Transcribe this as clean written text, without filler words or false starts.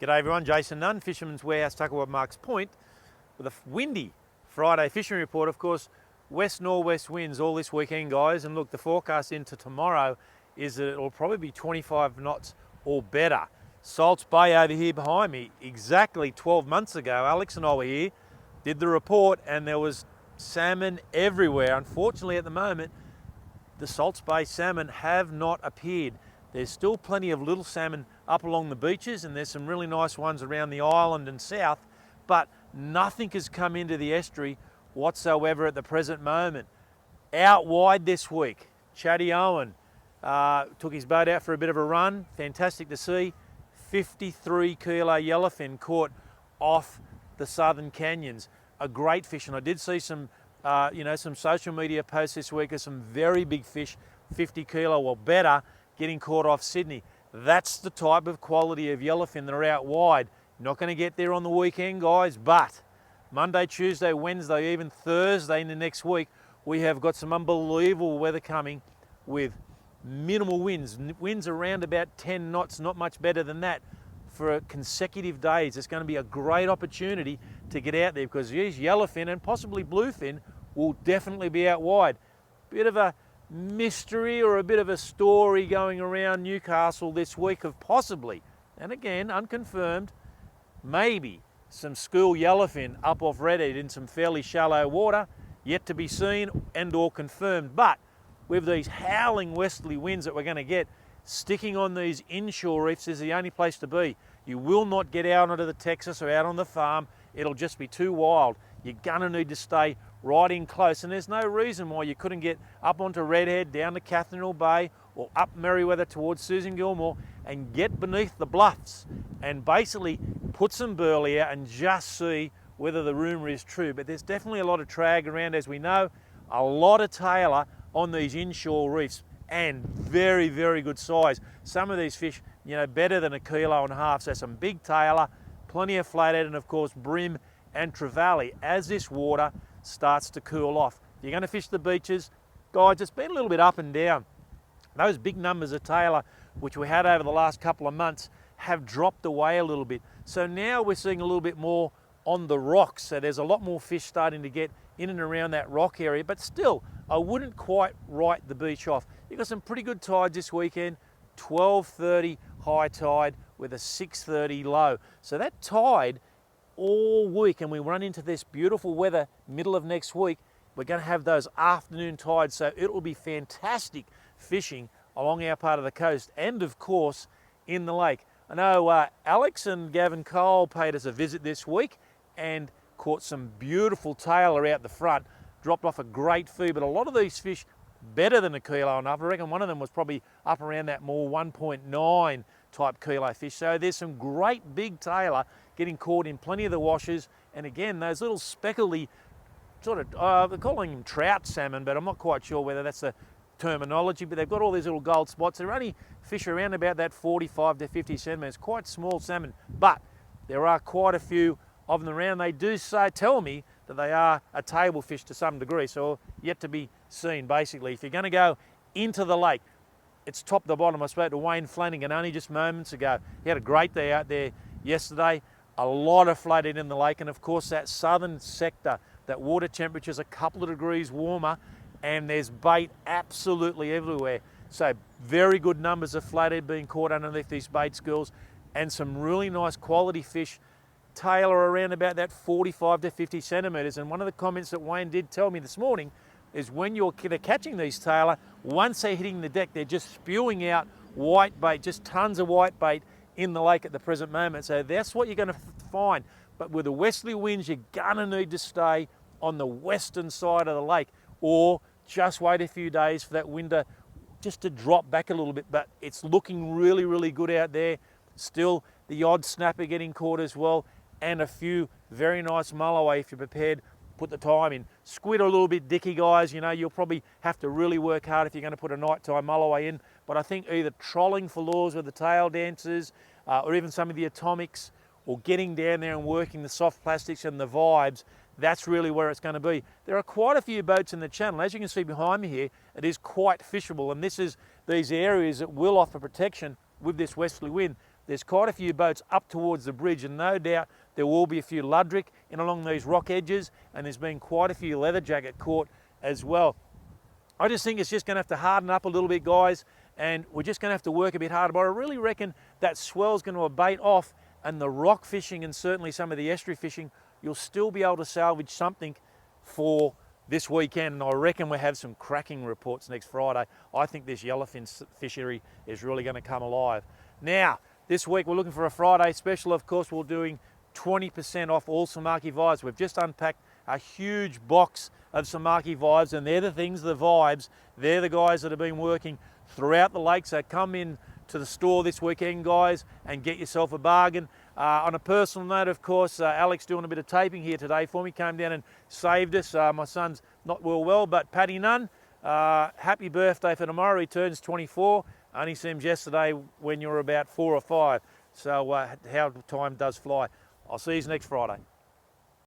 G'day everyone, Jason Nunn, Fisherman's Warehouse, Tuckerwood Marks Point, with a windy Friday fishing report. Of course, west-northwest winds all this weekend, guys, and look, the forecast into tomorrow is that it'll probably be 25 knots or better. Salts Bay over here behind me, exactly 12 months ago, Alex and I were here, did the report, and there was salmon everywhere. Unfortunately, at the moment, the Salts Bay salmon have not appeared. There's still plenty of little salmon up along the beaches, and there's some really nice ones around the island and south, but nothing has come into the estuary whatsoever at the present moment. Out wide this week, Chatty Owen took his boat out for a bit of a run. Fantastic to see. 53 kilo yellowfin caught off the southern canyons. A great fish, and I did see some some social media posts this week of some very big fish, 50 kilo or better, getting caught off Sydney. That's the type of quality of yellowfin that are out wide. Not going to get there on the weekend, guys, but Monday, Tuesday, Wednesday, even Thursday in the next week, we have got some unbelievable weather coming with minimal winds. Winds around about 10 knots, not much better than that for consecutive days. It's going to be a great opportunity to get out there because these yellowfin and possibly bluefin will definitely be out wide. Bit of a mystery or a bit of a story going around Newcastle this week of possibly, and again unconfirmed, maybe some school yellowfin up off Redhead in some fairly shallow water, yet to be seen and or confirmed. But with these howling westerly winds that we're going to get, sticking on these inshore reefs is the only place to be. You will not get out onto the Texas or out on the farm. It'll just be too wild. You're going to need to stay right in close, and there's no reason why you couldn't get up onto Redhead, down to Catherine Bay, or up Merriweather towards Susan Gilmore and get beneath the bluffs and basically put some burley out and just see whether the rumour is true. But there's definitely a lot of trag around, as we know, a lot of tailor on these inshore reefs, and very, very good size. Some of these fish, better than 1.5 kilos, so some big tailor, plenty of flathead, and of course bream and trevally as this water starts to cool off. You're going to fish the beaches, guys, it's been a little bit up and down. Those big numbers of tailor, which we had over the last couple of months, have dropped away a little bit. So now we're seeing a little bit more on the rocks. So there's a lot more fish starting to get in and around that rock area, but still, I wouldn't quite write the beach off. You've got some pretty good tides this weekend, 12:30 high tide with a 6:30 low. So that tide all week, and we run into this beautiful weather middle of next week, we're going to have those afternoon tides, so it will be fantastic fishing along our part of the coast and of course in the lake. I know Alex and Gavin Cole paid us a visit this week and caught some beautiful tailor out the front, dropped off a great feed, but a lot of these fish better than 1.5 kilos. I reckon one of them was probably up around that more 1.9 type kilo fish. So there's some great big tailor getting caught in plenty of the washes, and again those little speckly sort of, they're calling them trout salmon, but I'm not quite sure whether that's the terminology, but they've got all these little gold spots. They're only fish around about that 45 to 50 centimetres, quite small salmon, but there are quite a few of them around. They do tell me that they are a table fish to some degree, so yet to be seen basically. If you're going to go into the lake, it's top to bottom. I spoke to Wayne Flanagan only just moments ago. He had a great day out there yesterday. A lot of flooded in the lake, and of course that southern sector, that water temperature's a couple of degrees warmer, and there's bait absolutely everywhere. So very good numbers of flathead being caught underneath these bait schools, and some really nice quality fish, tailor around about that 45 to 50 centimetres. And one of the comments that Wayne did tell me this morning is when you're catching these tailor, once they're hitting the deck, they're just spewing out white bait, just tons of white bait in the lake at the present moment. So that's what you're going to find. But with the westerly winds, you're going to need to stay on the western side of the lake, or just wait a few days for that wind just to drop back a little bit. But it's looking really, really good out there. Still, the odd snapper getting caught as well, and a few very nice mulloway if you're prepared. Put the time in. Squid are a little bit dicky, guys. You'll probably have to really work hard if you're going to put a nighttime mulloway in. But I think either trolling for lures with the tail dancers, or even some of the atomics, or getting down there and working the soft plastics and the vibes, that's really where it's going to be. There are quite a few boats in the channel. As you can see behind me here, it is quite fishable, and this is these areas that will offer protection with this westerly wind. there's quite a few boats up towards the bridge, and no doubt there will be a few ludrick in along these rock edges, and there's been quite a few leather jacket caught as well. I just think it's just going to have to harden up a little bit, guys, and we're just going to have to work a bit harder. But I really reckon that swell's going to abate off, and the rock fishing and certainly some of the estuary fishing, you'll still be able to salvage something for this weekend. And I reckon we'll have some cracking reports next Friday. I think this yellowfin fishery is really going to come alive. Now, this week we're looking for a Friday special. Of course, we're doing 20% off all Samaki Vibes. We've just unpacked a huge box of Samaki Vibes, and they're the things, the vibes. They're the guys that have been working throughout the lake. So come in to the store this weekend, guys, and get yourself a bargain. On a personal note, of course, Alex doing a bit of taping here today for me, came down and saved us. My son's not well, but Paddy Nunn, happy birthday for tomorrow. He turns 24. Only seems yesterday when you were about 4 or 5. So how time does fly. I'll see you next Friday.